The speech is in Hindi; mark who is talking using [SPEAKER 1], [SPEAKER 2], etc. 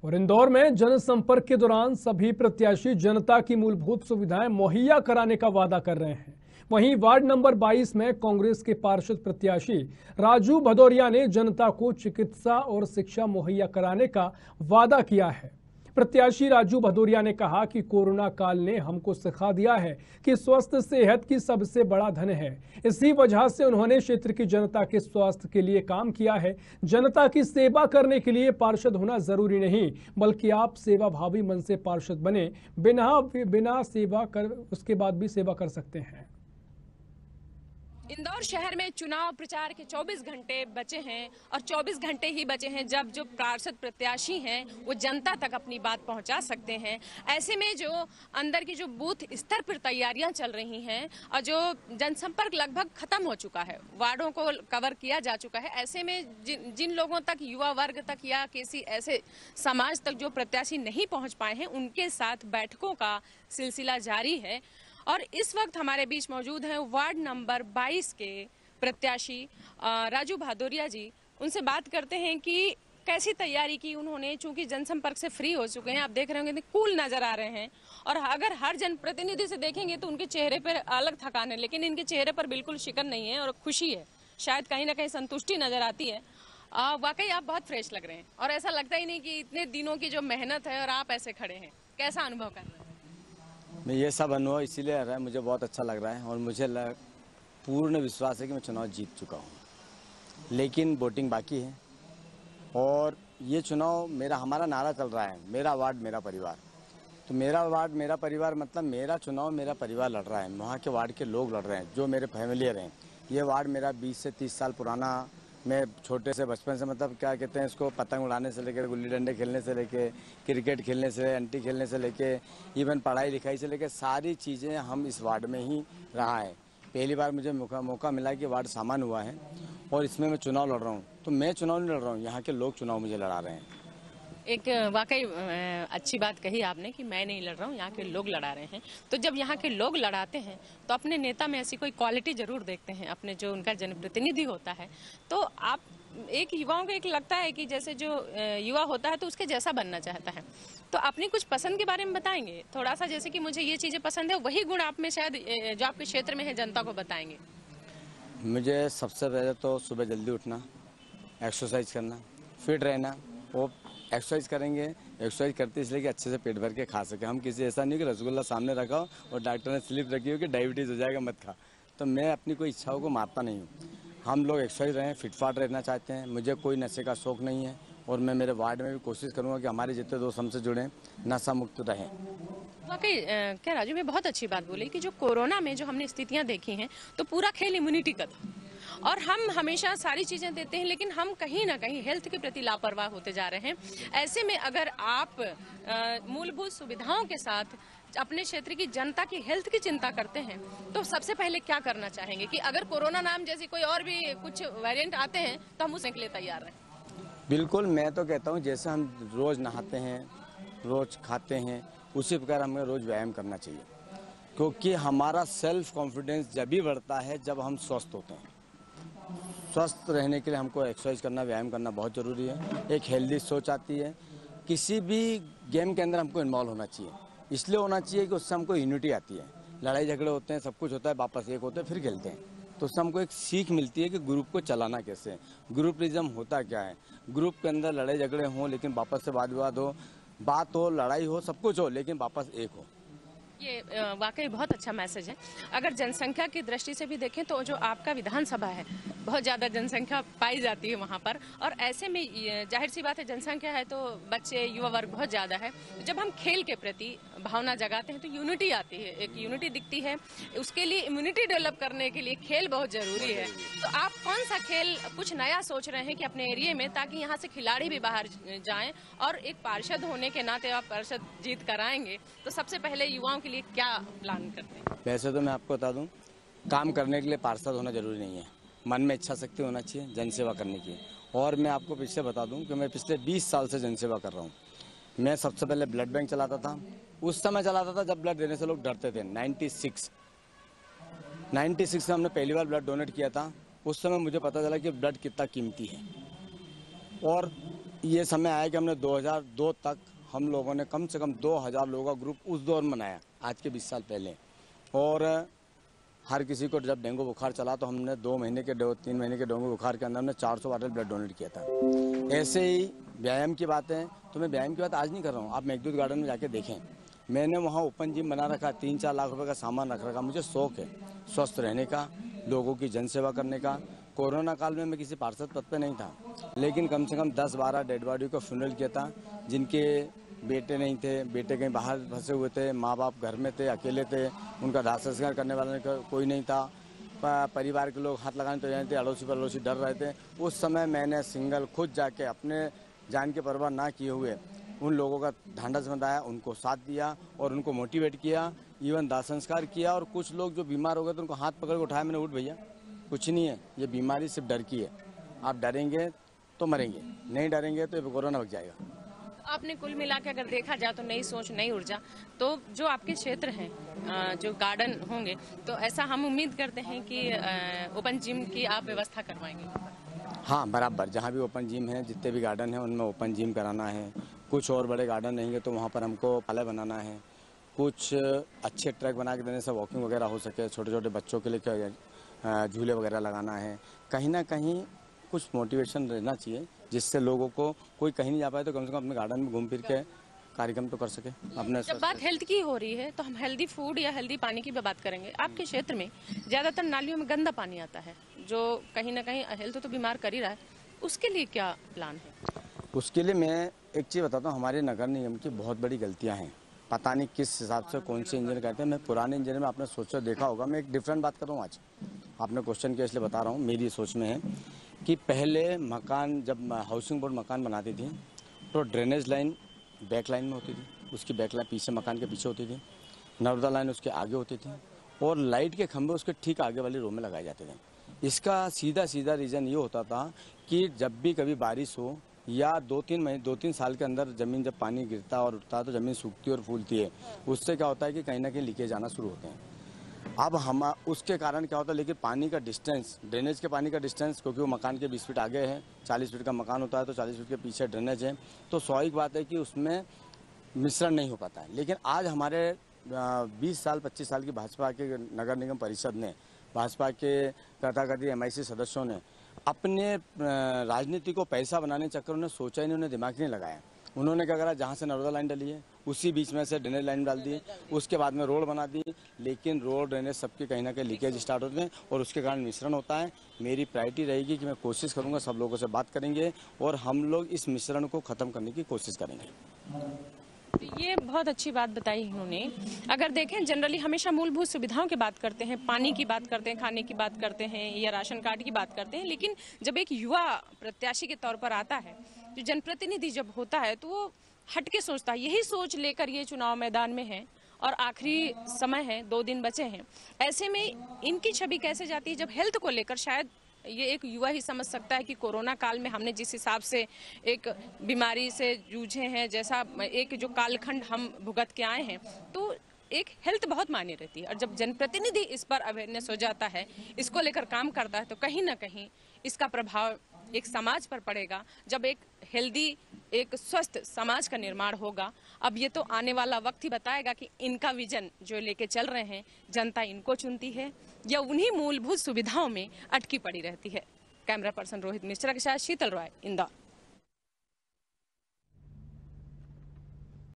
[SPEAKER 1] और इंदौर में जनसंपर्क के दौरान सभी प्रत्याशी जनता की मूलभूत सुविधाएं मुहैया कराने का वादा कर रहे हैं। वहीं वार्ड नंबर 22 में कांग्रेस के पार्षद प्रत्याशी राजू भदौरिया ने जनता को चिकित्सा और शिक्षा मुहैया कराने का वादा किया है। प्रत्याशी राजू भदौरिया ने कहा कि कोरोना काल ने हमको सिखा दिया है कि स्वस्थ सेहत की सबसे बड़ा धन है। इसी वजह से उन्होंने क्षेत्र की जनता के स्वास्थ्य के लिए काम किया है। जनता की सेवा करने के लिए पार्षद होना जरूरी नहीं, बल्कि आप सेवा भावी मन से पार्षद बने, बिना सेवा कर उसके बाद भी सेवा कर सकते हैं।
[SPEAKER 2] इंदौर शहर में चुनाव प्रचार के 24 घंटे बचे हैं और 24 घंटे ही बचे हैं जब जो पार्षद प्रत्याशी हैं वो जनता तक अपनी बात पहुंचा सकते हैं। ऐसे में जो अंदर की जो बूथ स्तर पर तैयारियां चल रही हैं और जो जनसंपर्क लगभग खत्म हो चुका है, वार्डों को कवर किया जा चुका है, ऐसे में जिन लोगों तक, युवा वर्ग तक या किसी ऐसे समाज तक जो प्रत्याशी नहीं पहुँच पाए हैं, उनके साथ बैठकों का सिलसिला जारी है। और इस वक्त हमारे बीच मौजूद हैं वार्ड नंबर 22 के प्रत्याशी राजू भदौरिया जी। उनसे बात करते हैं कि कैसी तैयारी की उन्होंने, चूंकि जनसंपर्क से फ्री हो चुके हैं। आप देख रहे होंगे कूल नजर आ रहे हैं और अगर हर जनप्रतिनिधि से देखेंगे तो उनके चेहरे पर अलग थकान है, लेकिन इनके चेहरे पर बिल्कुल शिकन नहीं है और खुशी है, शायद कहीं ना कहीं संतुष्टि नजर आती है। वाकई आप बहुत फ्रेश लग रहे हैं और ऐसा लगता ही नहीं कि इतने दिनों की जो मेहनत है और आप ऐसे खड़े हैं। कैसा अनुभव कर रहे हैं?
[SPEAKER 3] मैं ये सब अनुभव इसीलिए आ रहा है, मुझे बहुत अच्छा लग रहा है और मुझे पूर्ण विश्वास है कि मैं चुनाव जीत चुका हूँ, लेकिन वोटिंग बाकी है। और ये चुनाव हमारा नारा चल रहा है, मेरा वार्ड मेरा परिवार। तो मेरा वार्ड मेरा परिवार मतलब मेरा चुनाव मेरा परिवार लड़ रहा है, वहाँ के वार्ड के लोग लड़ रहे हैं जो मेरे फैमिलियर हैं। ये वार्ड मेरा 20 से 30 साल पुराना, मैं छोटे से बचपन से मतलब क्या कहते हैं इसको, पतंग उड़ाने से लेकर, गुल्ली डंडे खेलने से लेके, क्रिकेट खेलने से, अंटी खेलने से लेके, इवन पढ़ाई लिखाई से लेकर सारी चीज़ें हम इस वार्ड में ही रहा है। पहली बार मुझे मौका मिला कि वार्ड सामान हुआ है और इसमें मैं चुनाव लड़ रहा हूँ। तो मैं चुनाव नहीं लड़ रहा हूँ, यहाँ के लोग चुनाव मुझे लड़ा रहे हैं।
[SPEAKER 2] एक वाकई अच्छी बात कही आपने कि मैं नहीं लड़ रहा हूँ, यहाँ के लोग लड़ा रहे हैं। तो जब यहाँ के लोग लड़ाते हैं तो अपने नेता में ऐसी कोई क्वालिटी जरूर देखते हैं, अपने जो उनका जनप्रतिनिधि होता है। तो आप एक युवाओं को एक लगता है कि जैसे जो युवा होता है तो उसके जैसा बनना चाहता है, तो अपनी कुछ पसंद के बारे में बताएंगे थोड़ा सा, जैसे कि मुझे ये चीज़ें पसंद है, वही गुण आप में शायद जो आपके क्षेत्र में है जनता को बताएंगे।
[SPEAKER 3] मुझे सबसे पहले तो सुबह जल्दी उठना, एक्सरसाइज करना, फिट रहना। वो एक्सरसाइज करेंगे, एक्सरसाइज करते इसलिए कि अच्छे से पेट भर के खा सके। हम किसी ऐसा नहीं कि रसगुल्ला सामने रखा हो और डॉक्टर ने स्लिप रखी हो कि डायबिटीज़ हो जाएगा मत खा। तो मैं अपनी कोई इच्छाओं को मारता नहीं हूँ। हम लोग एक्सरसाइज रहें, फिटफाट रहना चाहते हैं। मुझे कोई नशे का शौक़ नहीं है और मैं मेरे वार्ड में भी कोशिश करूँगा कि हमारे जितने दोस्त हमसे जुड़ें नशा मुक्त रहें।
[SPEAKER 2] वाकई क्या राजू में बहुत अच्छी बात बोली कि जो कोरोना में जो हमने स्थितियां देखी हैं तो पूरा खेल इम्यूनिटी का था और हम हमेशा सारी चीज़ें देते हैं, लेकिन हम कहीं ना कहीं हेल्थ के प्रति लापरवाह होते जा रहे हैं। ऐसे में अगर आप मूलभूत सुविधाओं के साथ अपने क्षेत्र की जनता की हेल्थ की चिंता करते हैं तो सबसे पहले क्या करना चाहेंगे कि अगर कोरोना नाम जैसी कोई और भी कुछ वेरिएंट आते हैं तो हम उसके लिए तैयार रहें?
[SPEAKER 3] बिल्कुल, मैं तो कहता हूँ जैसे हम रोज़ नहाते हैं, रोज़ खाते हैं, उसी प्रकार हमें रोज़ व्यायाम करना चाहिए, क्योंकि हमारा सेल्फ कॉन्फिडेंस जब भी बढ़ता है जब हम स्वस्थ होते हैं। स्वस्थ रहने के लिए हमको एक्सरसाइज करना, व्यायाम करना बहुत ज़रूरी है। एक हेल्दी सोच आती है। किसी भी गेम के अंदर हमको इन्वॉल्व होना चाहिए, इसलिए होना चाहिए कि उससे हमको यूनिटी आती है। लड़ाई झगड़े होते हैं, सब कुछ होता है, वापस एक होते हैं, फिर खेलते हैं। तो उससे हमको एक सीख मिलती है कि ग्रुप को चलाना कैसे है, ग्रुपिज्म होता क्या है। ग्रुप के अंदर लड़ाई झगड़े हों लेकिन वापस से वाद विवाद हो, बात हो, लड़ाई हो, सब कुछ हो, लेकिन वापस एक हो।
[SPEAKER 2] ये वाकई बहुत अच्छा मैसेज है। अगर जनसंख्या की दृष्टि से भी देखें तो जो आपका विधानसभा है बहुत ज़्यादा जनसंख्या पाई जाती है वहाँ पर, और ऐसे में जाहिर सी बात है जनसंख्या है तो बच्चे, युवा वर्ग बहुत ज़्यादा है। जब हम खेल के प्रति भावना जगाते हैं तो यूनिटी आती है, एक यूनिटी दिखती है। उसके लिए इम्यूनिटी डेवलप करने के लिए खेल बहुत ज़रूरी है। तो आप कौन सा खेल कुछ नया सोच रहे हैं कि अपने एरिए में, ताकि यहाँ से खिलाड़ी भी बाहर जाएँ और एक पार्षद होने के नाते आप पार्षद जीत कर आएंगे, तो सबसे पहले युवाओं के लिए क्या प्लान करते हैं?
[SPEAKER 3] वैसे तो मैं आपको बता दूं, काम करने के लिए पार्षद होना जरूरी नहीं है, मन में इच्छा शक्ति होना चाहिए जनसेवा करने की। और मैं आपको पिछले बता दूं कि मैं पिछले 20 साल से जनसेवा कर रहा हूं। मैं सबसे पहले ब्लड बैंक चलाता था, उस समय चलाता था जब ब्लड देने से लोग डरते थे। 96 में हमने पहली बार ब्लड डोनेट किया था। उस समय मुझे पता चला कि ब्लड कितना कीमती है। और ये समय आया कि हमने 2002 तक हम लोगों ने कम से कम 2000 लोगों का ग्रुप उस दौर मनाया, आज के 20 साल पहले। और हर किसी को जब डेंगू बुखार चला तो हमने 3 महीने के डेंगू बुखार के अंदर हमने 400 बॉटल ब्लड डोनेट किया था। ऐसे ही व्यायाम की बात है तो मैं व्यायाम की बात आज नहीं कर रहा हूँ, आप मेघदूत गार्डन में जाके देखें, मैंने वहाँ ओपन जिम बना रखा, 3-4 लाख रुपए का सामान रख रखा। मुझे शौक है स्वस्थ रहने का, लोगों की जनसेवा करने का। कोरोना काल में मैं किसी पार्षद पद पे नहीं था, लेकिन कम से कम 10-12 डेड बॉडी को फ्यूनरल किया था, जिनके बेटे नहीं थे, बेटे कहीं बाहर फंसे हुए थे, माँ बाप घर में थे, अकेले थे, उनका दाह संस्कार करने वाला कोई नहीं था, परिवार के लोग हाथ लगाने तो जाते थे, अड़ोसी पड़ोसी डर रहे थे। उस समय मैंने सिंगल खुद जाके अपने जान की परवाह ना किए हुए उन लोगों का ढांढस बंधाया, उनको साथ दिया और उनको मोटिवेट किया, इवन दाह संस्कार किया। और कुछ लोग जो बीमार हो गए तो उनको हाथ पकड़ के उठाया, मैंने, उठ भैया, कुछ नहीं है, ये बीमारी सिर्फ डर की है, आप डरेंगे तो मरेंगे, नहीं डरेंगे तो कोरोना भग जाएगा।
[SPEAKER 2] आपने कुल मिला के अगर देखा जाए तो नई सोच नई ऊर्जा, तो जो आपके क्षेत्र हैं जो गार्डन होंगे, तो ऐसा हम उम्मीद करते हैं कि ओपन जिम की आप व्यवस्था करवाएंगे।
[SPEAKER 3] हाँ, बराबर, जहाँ भी ओपन जिम है, जितने भी गार्डन हैं उनमें ओपन जिम कराना है। कुछ और बड़े गार्डन रहेंगे तो वहाँ पर हमको पाले बनाना है, कुछ अच्छे ट्रैक बना के देने से वॉकिंग वगैरह हो सके, छोटे छोटे बच्चों के लिए झूले वगैरह लगाना है। कहीं ना कहीं कुछ मोटिवेशन रहना चाहिए, जिससे लोगों को कोई कहीं नहीं जा पाए तो कम से कम अपने गार्डन में घूम फिर के कार्यक्रम तो कर सके अपने।
[SPEAKER 2] जब बात हेल्थ की हो रही है तो हम हेल्दी फूड या हेल्दी पानी की भी बात करेंगे। आपके क्षेत्र में ज़्यादातर नालियों में गंदा पानी आता है, जो कहीं ना कहीं हेल्थ तो बीमार कर ही रहा है, उसके लिए क्या प्लान है?
[SPEAKER 3] उसके लिए मैं एक चीज़ बताता हूँ, हमारे नगर निगम की बहुत बड़ी गलतियाँ हैं, पता नहीं किस हिसाब से कौन से इंजीनियर कहते हैं। मैं पुराने इंजीनियर में आपने सोचा देखा होगा, मैं एक डिफरेंट बात कर रहा हूँ आज, आपने क्वेश्चन किया इसलिए बता रहा हूँ। मेरी सोच में है कि पहले मकान, जब हाउसिंग बोर्ड मकान बनाती थी तो ड्रेनेज लाइन बैक लाइन में होती थी, उसकी बैक लाइन पीछे मकान के पीछे होती थी, नर्मदा लाइन उसके आगे होती थी और लाइट के खंभे उसके ठीक आगे वाली रो में लगाए जाते थे। इसका सीधा रीज़न ये होता था कि जब भी कभी बारिश हो या 2-3 साल के अंदर ज़मीन जब पानी गिरता और उठता है तो ज़मीन सूखती और फूलती है, उससे क्या होता है कि कहीं ना कहीं लीकेज आना शुरू होते हैं। अब हम उसके कारण क्या होता है, लेकिन पानी का डिस्टेंस, ड्रेनेज के पानी का डिस्टेंस, क्योंकि वो मकान के 20 फीट आगे है, 40 फीट का मकान होता है तो 40 फीट के पीछे ड्रेनेज है, तो स्वाभाविक बात है कि उसमें मिश्रण नहीं हो पाता है। लेकिन आज हमारे 20-25 साल की भाजपा के नगर निगम परिषद ने, भाजपा के तथाकथित MIC सदस्यों ने अपने राजनीति को पैसा बनाने के चक्कर उन्हें सोचा ही नहीं, उन्हें दिमाग नहीं लगाया। उन्होंने क्या करा, जहाँ से नर्मदा लाइन डली है उसी बीच में से ड्रेनेज लाइन डाल दी, उसके बाद में रोड बना दी, लेकिन रोड ड्रेनेज सबके कहीं ना कहीं लीकेज स्टार्ट होते हैं और उसके कारण मिश्रण होता है। मेरी प्रायोरिटी रहेगी कि मैं कोशिश करूंगा, सब लोगों से बात करेंगे और हम लोग इस मिश्रण को ख़त्म करने की कोशिश करेंगे।
[SPEAKER 2] ये बहुत अच्छी बात बताई इन्होंने। अगर देखें, जनरली हमेशा मूलभूत सुविधाओं की बात करते हैं, पानी की बात करते हैं, खाने की बात करते हैं या राशन कार्ड की बात करते हैं, लेकिन जब एक युवा प्रत्याशी के तौर पर आता है, जो जनप्रतिनिधि जब होता है तो वो हट के सोचता है। यही सोच लेकर ये चुनाव मैदान में है और आखिरी समय है, 2 दिन बचे हैं। ऐसे में इनकी छवि कैसे जाती है, जब हेल्थ को लेकर शायद ये एक युवा ही समझ सकता है कि कोरोना काल में हमने जिस हिसाब से एक बीमारी से जूझे हैं, जैसा एक जो कालखंड हम भुगत के आए हैं, तो एक हेल्थ बहुत मायने रहती है। और जब जनप्रतिनिधि इस पर अवेयरनेस हो जाता है, इसको लेकर काम करता है, तो कहीं ना कहीं इसका प्रभाव एक समाज पर पड़ेगा। जब एक हेल्दी, एक स्वस्थ समाज का निर्माण होगा। अब ये तो आने वाला वक्त ही बताएगा कि इनका विजन जो लेके चल रहे हैं, जनता इनको चुनती है या उन्हीं मूलभूत सुविधाओं में अटकी पड़ी रहती है। कैमरा पर्सन रोहित मिश्रा के साथ शीतल रॉय, इंदौर।